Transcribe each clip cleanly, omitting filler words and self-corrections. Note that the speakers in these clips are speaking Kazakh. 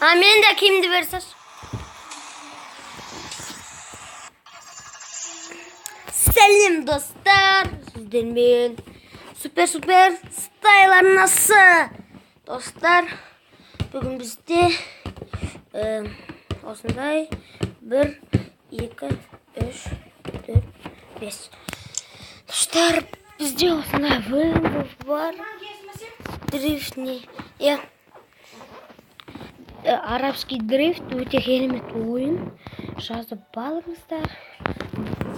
Мен де кимди берсеш. Selam dostlar. Sizden süper staylar nasıl? Dostlar, bugün bizde osonday 1, 2, 3, 4, 5. Dostlar, bizde osonday bölüm var. Driftni. Ya. Arapский дрифт, өте керемет ойын. Жазып балыңыздар.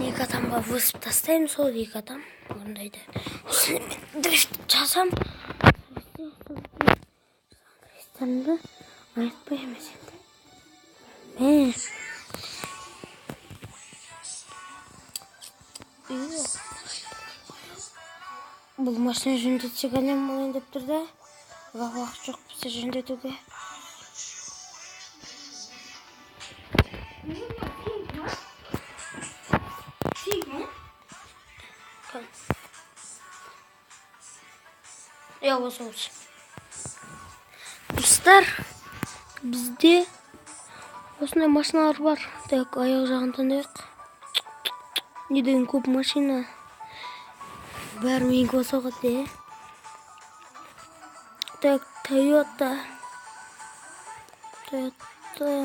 Екі адамға өсіп тастаймын, сол екі адам орындайды. Осыны мен дрифт жазам. Кристианды айтпай емес енді. Бұл машина жөндетсек әлем болайын деп тұр да. Уақыт жоқ бізде жөндетуге. Ya olsun. Dostlar, bizde осындай машиналар бар. Так, аяқ жағын таңдайық. Не деген көп машина. Бәрі менікі болса ғой. Так, Toyota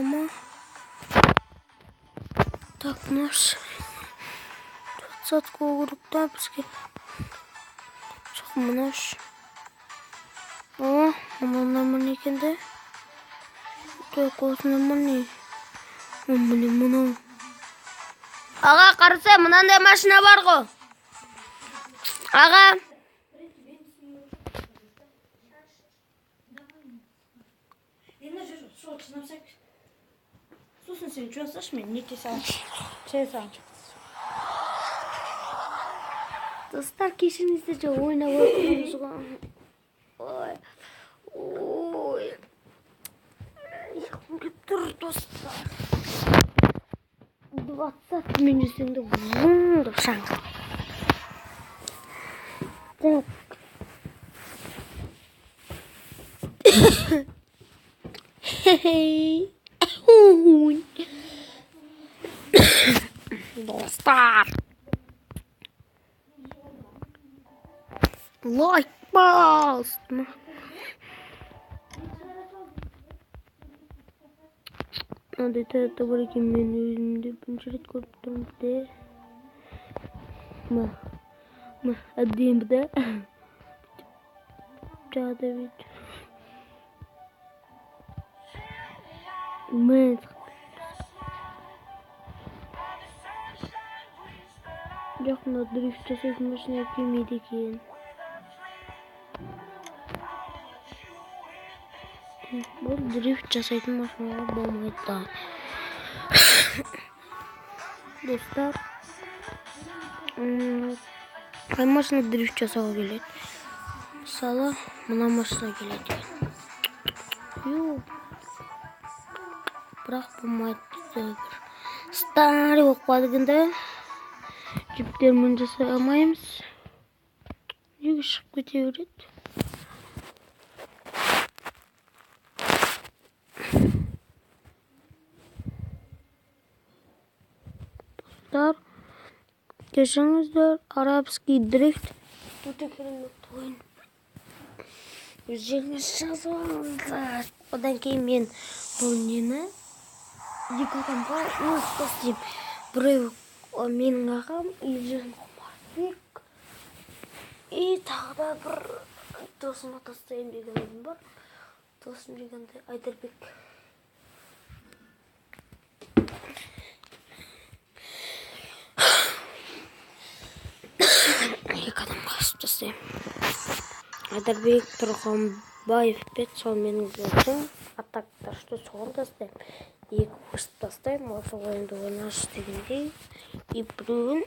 ма? Так, наш 20-ка группта бізге. Жоқ, наш. О, мынау екен де. Так, осындай міне. Міне мынау. Аға, қарасай, мынандай машина бар ғой. Аға. Сосын сен жуасаш, мен нете салам. Шай салам. Достар, кешіріңіздер, жа ойнап отырмыз ғой. Ой. Ұйқым келіп тұр, достар. 20 минутыңды вұңдып шаңғы. Так. Хей. Достар. Лайк басты. Надо это бар екен, мен өзімді бірінші рет көріп тұрмын де. Әдемі да. Жада бет. Мен жақында дрифт жасайтын машина келмейді екен. Бұл дрифт жасайтын машина болмайды. Достар, қай машина дрифт жасауға келеді? Мысалы, мына машина келеді. Бірақ болмайды. Старый болып қалды кенде. Жіптермен жасай алмаймыз. Неге шығып кете береді? Кешіріңіздер, арабский дрифт. Өте керемет ойын. Өздеріңіз жазып алыңыздар. Одан кейін мен бұл нені екі адамға өз тастайым. Біреу менің ағам, Елжан Құмарбек. И тағы да бір досыма тастайым деген ойым бар. Досым дегенде Айдарбек. Екі адамға асып тастайым. Айдарбек Тұрғанбаев бет, сол менің досым. Аттақтар, что соған тастайым. Екі өсіп тастайым, осы ойынды ойнаш дегендей. И біреуін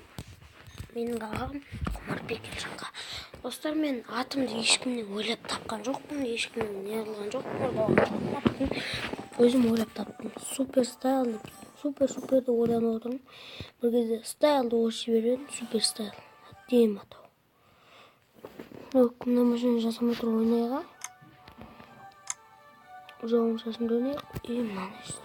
менің ағам Құмарбек Елжанға. Достар, мен атымды ешкімнен ойлап тапқан жоқпын, ешкімнен не қылған жоқпын. Өзім ойлап таптым. Супер стайлды, суперді ойланып отырмын. Бір кезде стайлды ойшы берген, супер стайл. Әдемі атау. Мына машина жасамай тұр, ойнайға. Жауын-шашын дөнек и мынаны işte.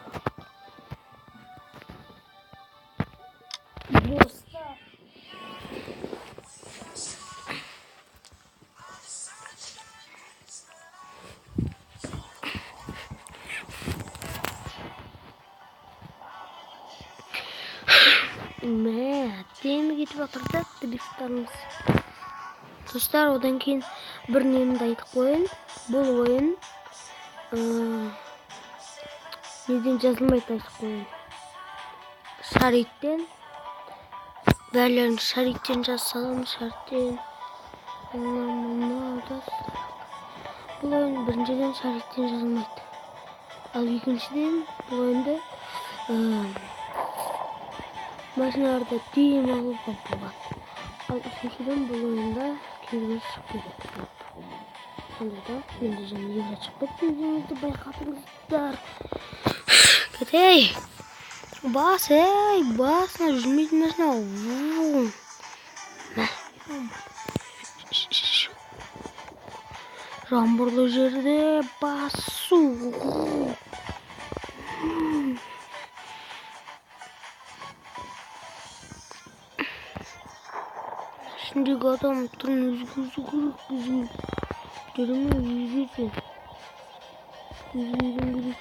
Temi кетіп жатыр да дыбыстарымыз. Достар, одан кейін бір немді айтып қойын. Бұл ойын неден жазылмайды айтып қойын. Шариттен. Бәрлерін шариттен жазсалам, шариттен. Бұл ойын біріншіден шариттен жазылмайды. Ал екіншіден бұл ойынды машиналарда тиым алуға болады. Ал үшіншіден бұл ойында кейбір шығып кетеді. Сонда да менде және евро шығып кетті, өзіңізді байқадыңыздар. Кетей! Бас, жүрмейтін машина. Жаңбырлы жерде басу. Şimdiki adam turun üzgüsü kırık bizim. Görümü üzgüsü. Üzgüsün kırık.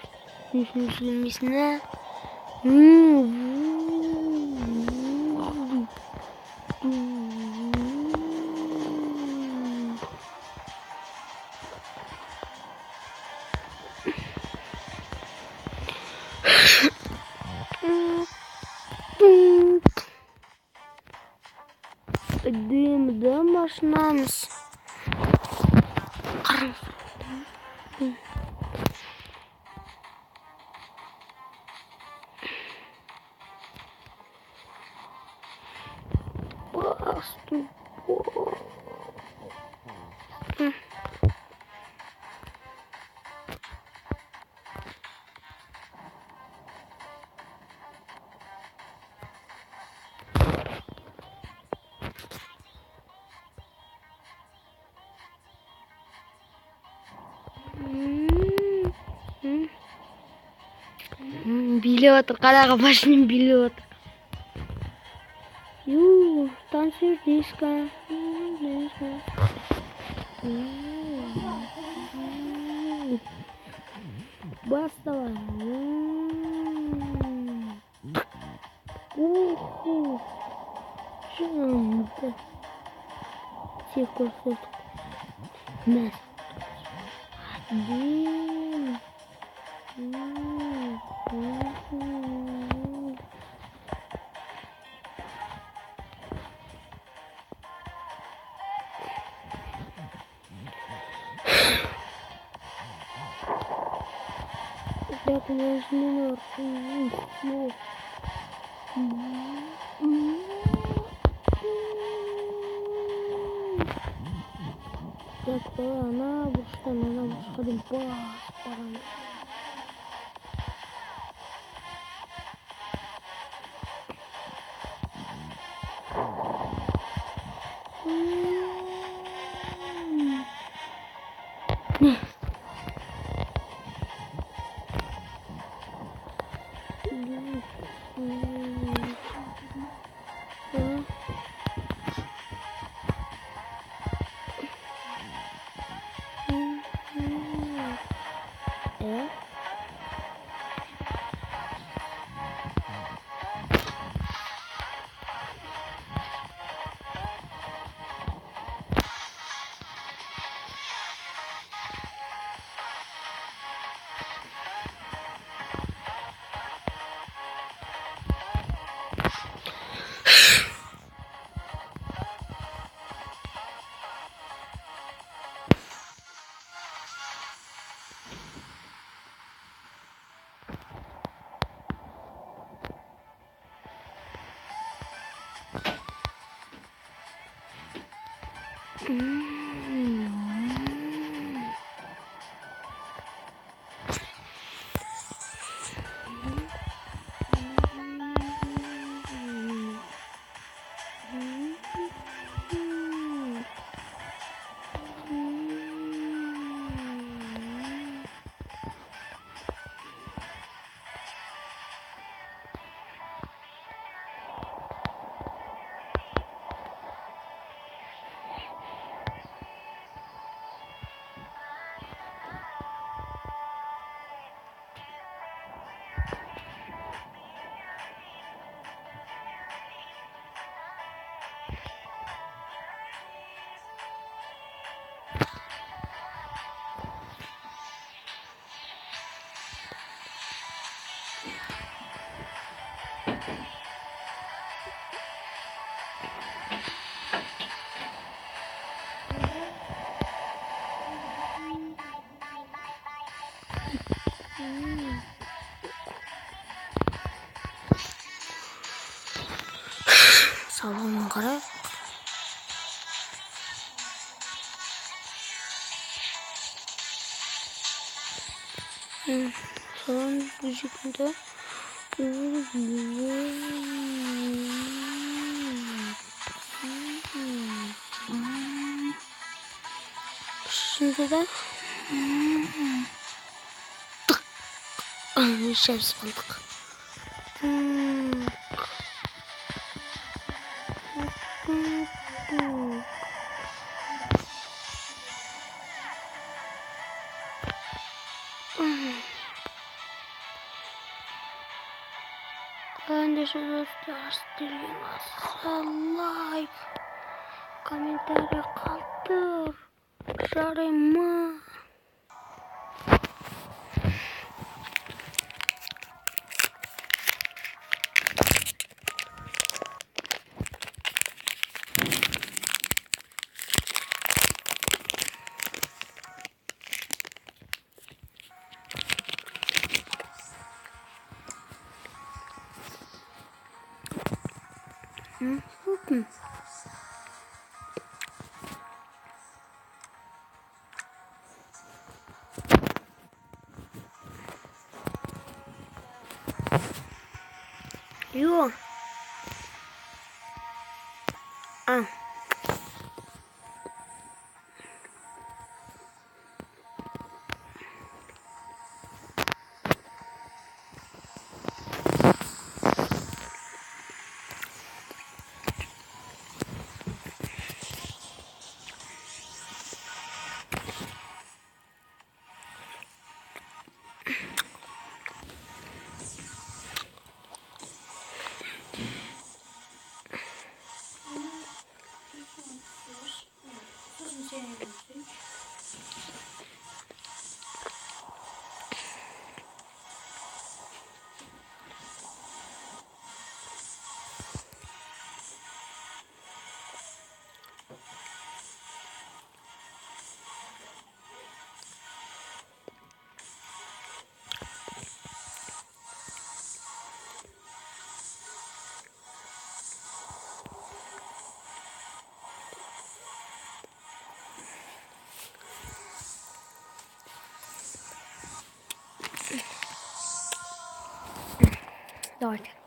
Yüzünü silmesine. Дым машинамыз. Bastım. Билеп отыр, қараға машинам билеп отыр. Танцует диско. Бас давай. Жанды. Всех курсов. Нас. Один. Так, нажмем. Так, она вышла один пас. Salonun qara. Salon müzikinde. Şimdi de şefs bulduk. Ben de şunu göstereyim. Like, komentarı kaldır. Şarımı. Yok. Давайте.